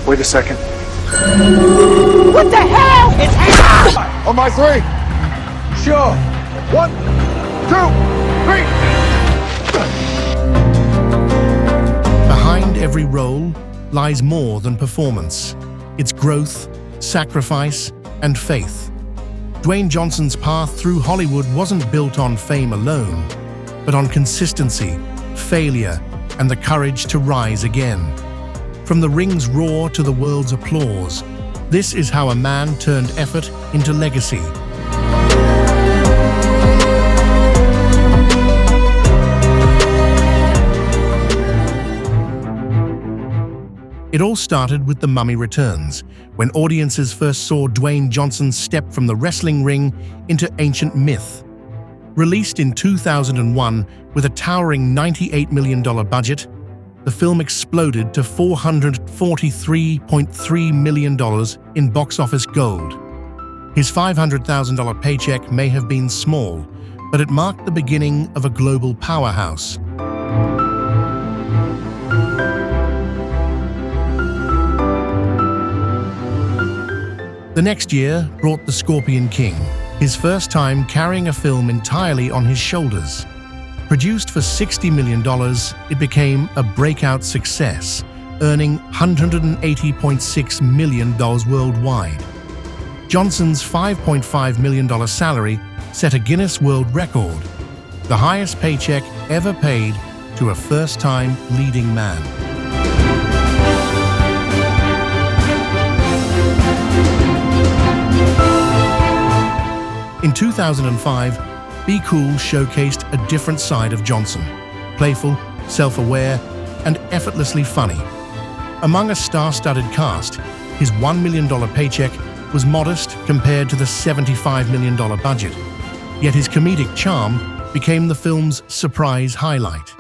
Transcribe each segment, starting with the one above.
Wait a second. What the hell? It's happening! On my three. Sure. 1, 2, 3. Behind every role lies more than performance. It's growth, sacrifice, and faith. Dwayne Johnson's path through Hollywood wasn't built on fame alone, but on consistency, failure, and the courage to rise again. From the ring's roar to the world's applause, this is how a man turned effort into legacy. It all started with The Mummy Returns, when audiences first saw Dwayne Johnson step from the wrestling ring into ancient myth. Released in 2001 with a towering $98 million budget, the film exploded to $443.3 million in box office gold. His $500,000 paycheck may have been small, but it marked the beginning of a global powerhouse. The next year brought The Scorpion King, his first time carrying a film entirely on his shoulders. Produced for $60 million, it became a breakout success, earning $180.6 million worldwide. Johnson's $5.5 million salary set a Guinness World Record, the highest paycheck ever paid to a first-time leading man. In 2005, Be Cool showcased a different side of Johnson, playful, self-aware, and effortlessly funny. Among a star-studded cast, his $1 million paycheck was modest compared to the $75 million budget, yet his comedic charm became the film's surprise highlight.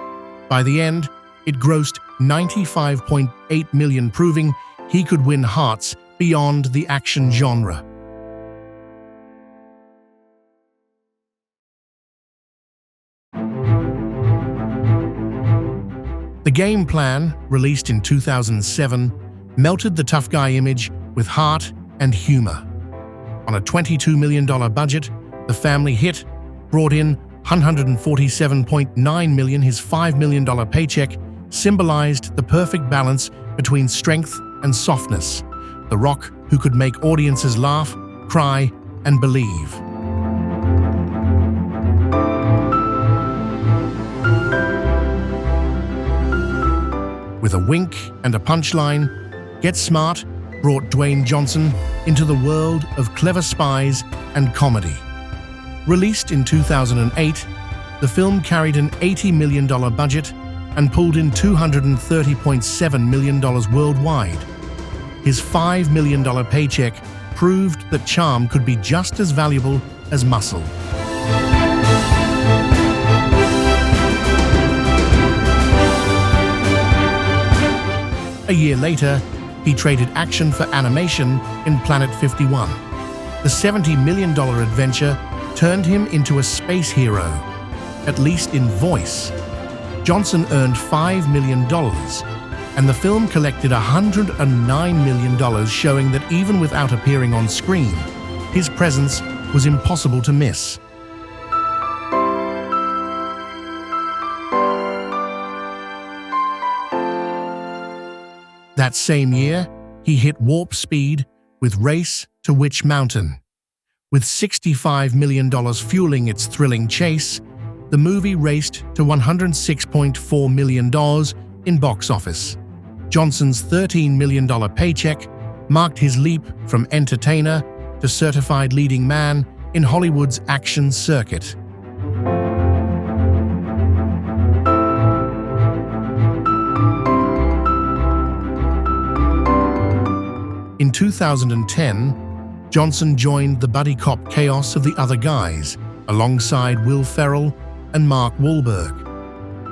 By the end, it grossed $95.8 million, proving he could win hearts beyond the action genre. The game plan, released in 2007, melted the tough guy image with heart and humor. On a $22 million budget, the family hit brought in $147.9 million. His $5 million paycheck symbolized the perfect balance between strength and softness, the rock who could make audiences laugh, cry, and believe. With a wink and a punchline, Get Smart brought Dwayne Johnson into the world of clever spies and comedy. Released in 2008, the film carried an $80 million budget and pulled in $230.7 million worldwide. His $5 million paycheck proved that charm could be just as valuable as muscle. A year later, he traded action for animation in Planet 51. The $70 million adventure turned him into a space hero, at least in voice. Johnson earned $5 million, and the film collected $109 million, showing that even without appearing on screen, his presence was impossible to miss. That same year, he hit warp speed with Race to Witch Mountain. With $65 million fueling its thrilling chase, the movie raced to $106.4 million in box office. Johnson's $13 million paycheck marked his leap from entertainer to certified leading man in Hollywood's action circuit. In 2010, Johnson joined the buddy cop chaos of The Other Guys, alongside Will Ferrell and Mark Wahlberg.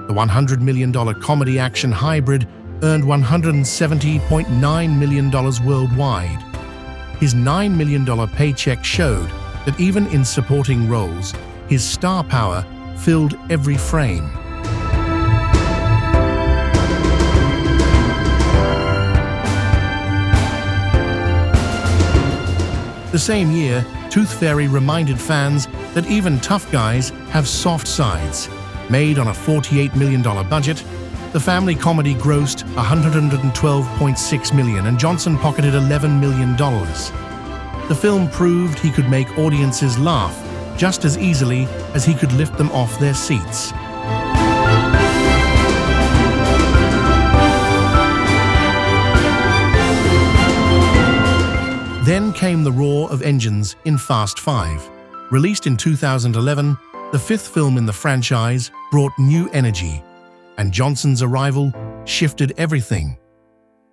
The $100 million comedy action hybrid earned $170.9 million worldwide. His $9 million paycheck showed that even in supporting roles, his star power filled every frame. The same year, Tooth Fairy reminded fans that even tough guys have soft sides. Made on a $48 million budget, the family comedy grossed $112.6 million and Johnson pocketed $11 million. The film proved he could make audiences laugh just as easily as he could lift them off their seats. Then came the roar of engines in Fast 5. Released in 2011, the fifth film in the franchise brought new energy, and Johnson's arrival shifted everything.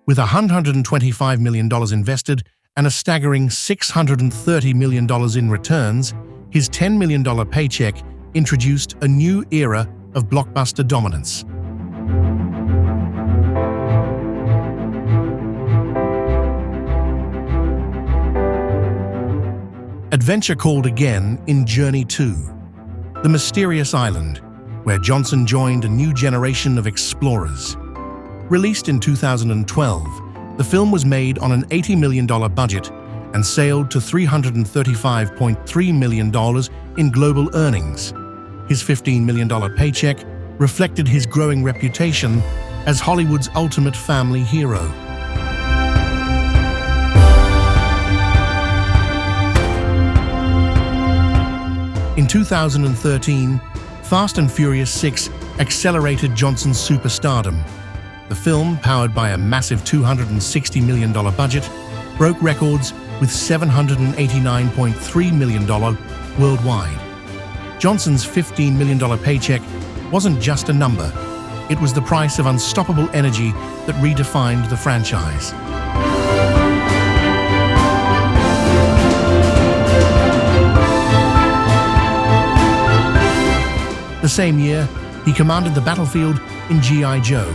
With $125 million invested and a staggering $630 million in returns, his $10 million paycheck introduced a new era of blockbuster dominance. Adventure called again in Journey 2, the mysterious island, where Johnson joined a new generation of explorers. Released in 2012, the film was made on an $80 million budget and sailed to $335.3 million in global earnings. His $15 million paycheck reflected his growing reputation as Hollywood's ultimate family hero. In 2013, Fast and Furious 6 accelerated Johnson's superstardom. The film, powered by a massive $260 million budget, broke records with $789.3 million worldwide. Johnson's $15 million paycheck wasn't just a number, it was the price of unstoppable energy that redefined the franchise. The same year, he commanded the battlefield in G.I. Joe,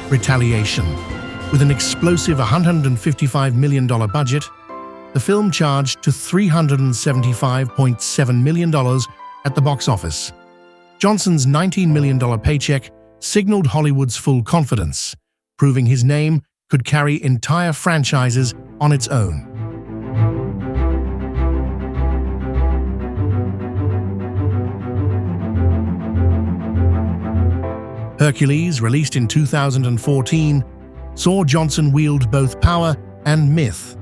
Retaliation. With an explosive $155 million budget, the film charged to $375.7 million at the box office. Johnson's $19 million paycheck signaled Hollywood's full confidence, proving his name could carry entire franchises on its own. Hercules, released in 2014, saw Johnson wield both power and myth.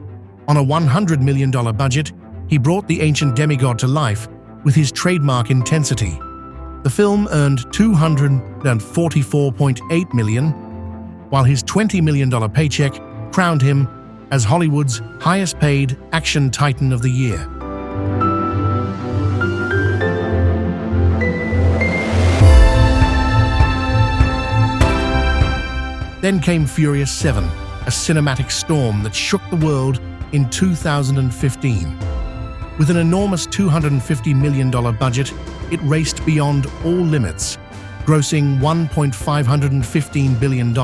On a $100 million budget, he brought the ancient demigod to life with his trademark intensity. The film earned $244.8 million, while his $20 million paycheck crowned him as Hollywood's highest-paid action titan of the year. Then came Furious 7, a cinematic storm that shook the world in 2015. With an enormous $250 million budget, it raced beyond all limits, grossing $1.515 billion.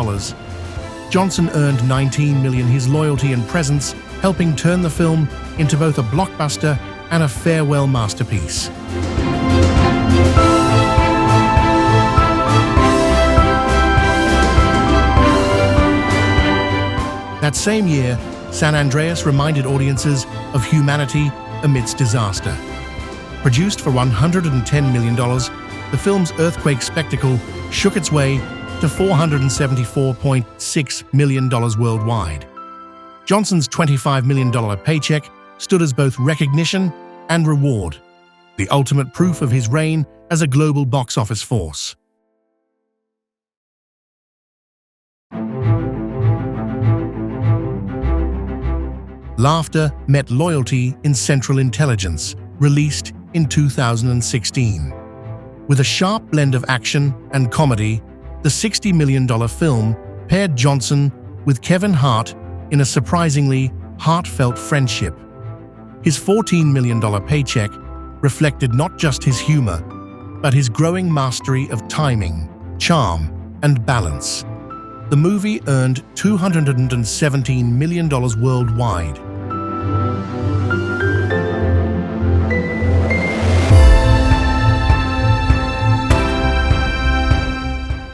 Johnson earned $19 million, his loyalty and presence helping turn the film into both a blockbuster and a farewell masterpiece. That same year, San Andreas reminded audiences of humanity amidst disaster. Produced for $110 million, the film's earthquake spectacle shook its way to $474.6 million worldwide. Johnson's $25 million paycheck stood as both recognition and reward, the ultimate proof of his reign as a global box office force. Laughter met loyalty in Central Intelligence, released in 2016. With a sharp blend of action and comedy, the $60 million film paired Johnson with Kevin Hart in a surprisingly heartfelt friendship. His $14 million paycheck reflected not just his humor, but his growing mastery of timing, charm, and balance. The movie earned $217 million worldwide.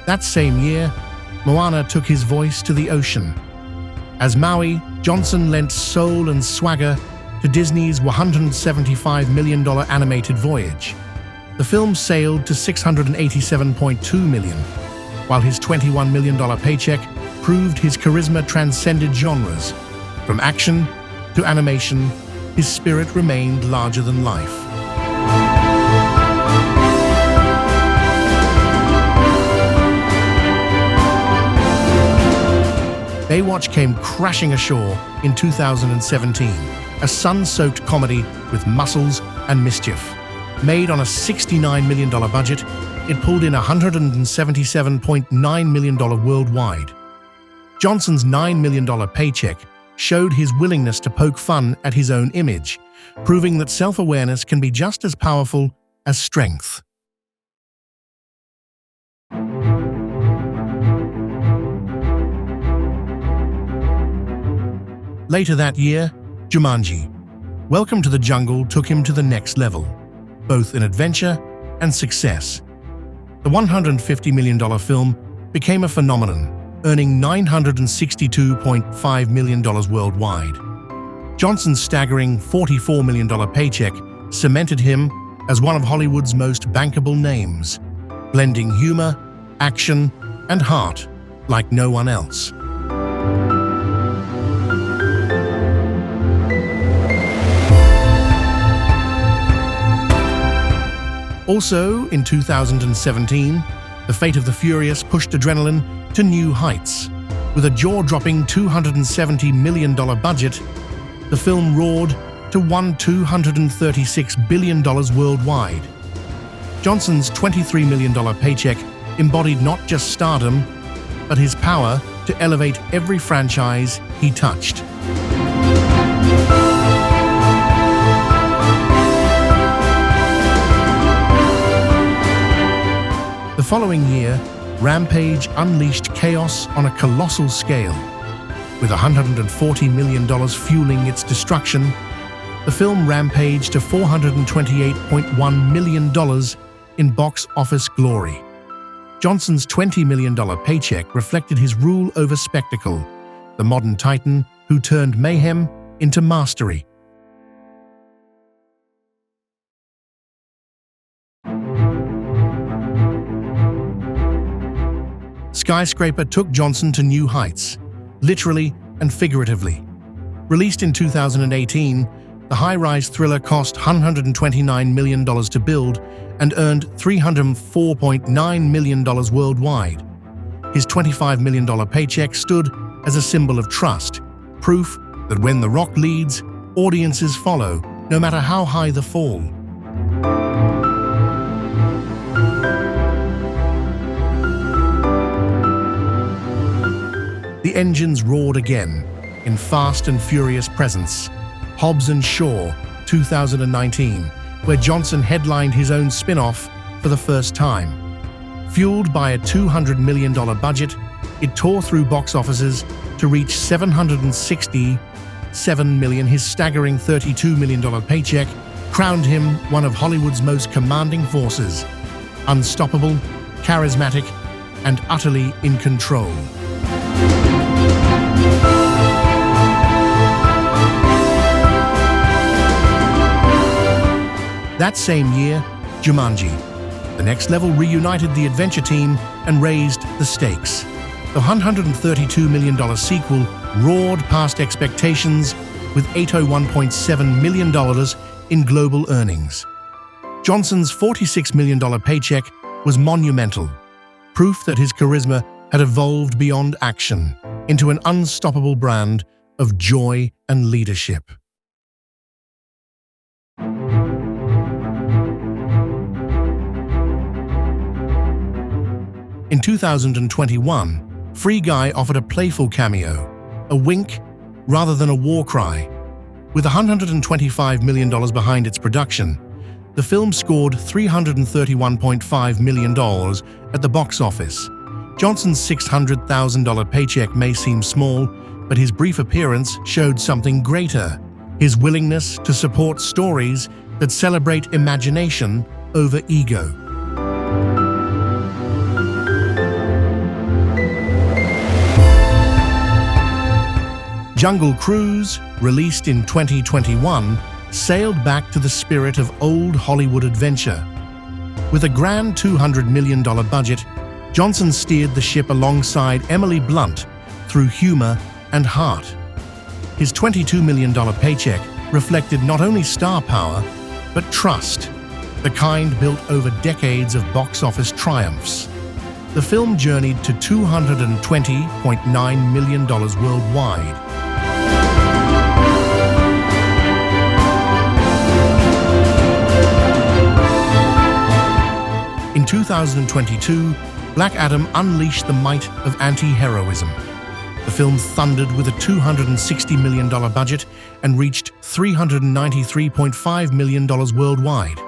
That same year, Moana took his voice to the ocean. As Maui, Johnson lent soul and swagger to Disney's $175 million animated voyage. The film sailed to $687.2 million, while his $21 million Paycheck proved his charisma transcended genres. From action to animation, his spirit remained larger than life. Baywatch came crashing ashore in 2017, a sun-soaked comedy with muscles and mischief. Made on a $69 million budget, it pulled in $177.9 million worldwide. Johnson's $9 million Paycheck showed his willingness to poke fun at his own image, proving that self-awareness can be just as powerful as strength. Later that year, Jumanji, Welcome to the Jungle took him to the next level, both in adventure and success. The $150 million film became a phenomenon, earning $962.5 million worldwide. Johnson's staggering $44 million Paycheck cemented him as one of Hollywood's most bankable names, blending humor, action, and heart like no one else. Also, in 2017, The Fate of the Furious pushed adrenaline to new heights. With a jaw-dropping $270 million budget, the film roared to $236 billion worldwide. Johnson's $23 million Paycheck embodied not just stardom, but his power to elevate every franchise he touched. The following year, Rampage unleashed chaos on a colossal scale. With $140 million fueling its destruction, the film rampaged to $428.1 million in box office glory. Johnson's $20 million Paycheck reflected his rule over spectacle, the modern titan who turned mayhem into mastery. Skyscraper took Johnson to new heights, literally and figuratively. Released in 2018, the high-rise thriller cost $129 million to build and earned $304.9 million worldwide. His $25 million Paycheck stood as a symbol of trust, proof that when The Rock leads, audiences follow, no matter how high the fall. The engines roared again in Fast and Furious presence, Hobbs and Shaw, 2019, where Johnson headlined his own spin-off for the first time. Fueled by a $200 million budget, it tore through box offices to reach $767 million. His staggering $32 million Paycheck crowned him one of Hollywood's most commanding forces, unstoppable, charismatic, and utterly in control. That same year, Jumanji, The Next Level reunited the adventure team and raised the stakes. The $132 million sequel roared past expectations with $801.7 million in global earnings. Johnson's $46 million Paycheck was monumental, proof that his charisma had evolved beyond action into an unstoppable brand of joy and leadership. In 2021, Free Guy offered a playful cameo, a wink rather than a war cry. With $125 million behind its production, the film scored $331.5 million at the box office. Johnson's $600,000 Paycheck may seem small, but his brief appearance showed something greater: his willingness to support stories that celebrate imagination over ego. Jungle Cruise, released in 2021, sailed back to the spirit of old Hollywood adventure. With a grand $200 million budget, Johnson steered the ship alongside Emily Blunt through humor and heart. His $22 million paycheck reflected not only star power, but trust, the kind built over decades of box office triumphs. The film journeyed to $220.9 million worldwide. In 2022, Black Adam unleashed the might of anti-heroism. The film thundered with a $260 million budget and reached $393.5 million worldwide.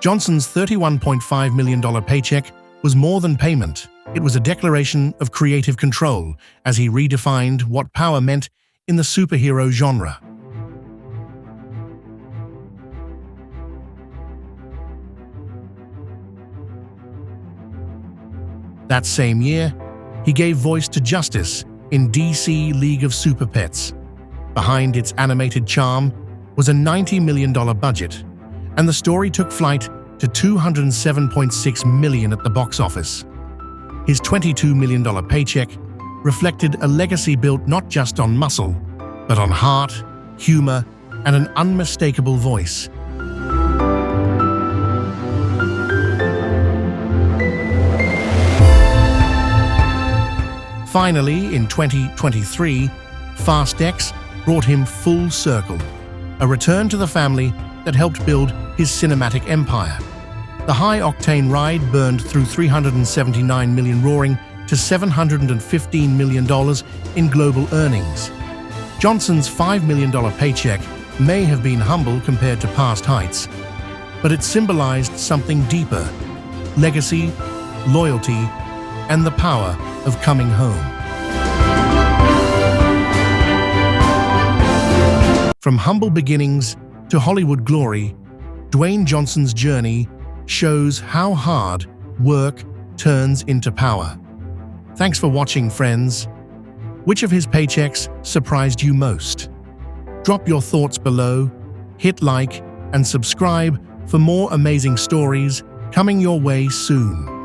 Johnson's $31.5 million paycheck was more than payment. It was a declaration of creative control as he redefined what power meant in the superhero genre. That same year, he gave voice to Justice in DC League of Super Pets. Behind its animated charm was a $90 million budget, and the story took flight to $207.6 million at the box office. His $22 million paycheck reflected a legacy built not just on muscle, but on heart, humor, and an unmistakable voice. Finally, in 2023, Fast X brought him full circle, a return to the family that helped build his cinematic empire. The high-octane ride burned through $379 million, roaring to $715 million in global earnings. Johnson's $5 million paycheck may have been humble compared to past heights, but it symbolized something deeper: legacy, loyalty, and the power of coming home. From humble beginnings to Hollywood glory, Dwayne Johnson's journey shows how hard work turns into power. Thanks for watching, friends. Which of his paychecks surprised you most? Drop your thoughts below, hit like, and subscribe for more amazing stories coming your way soon.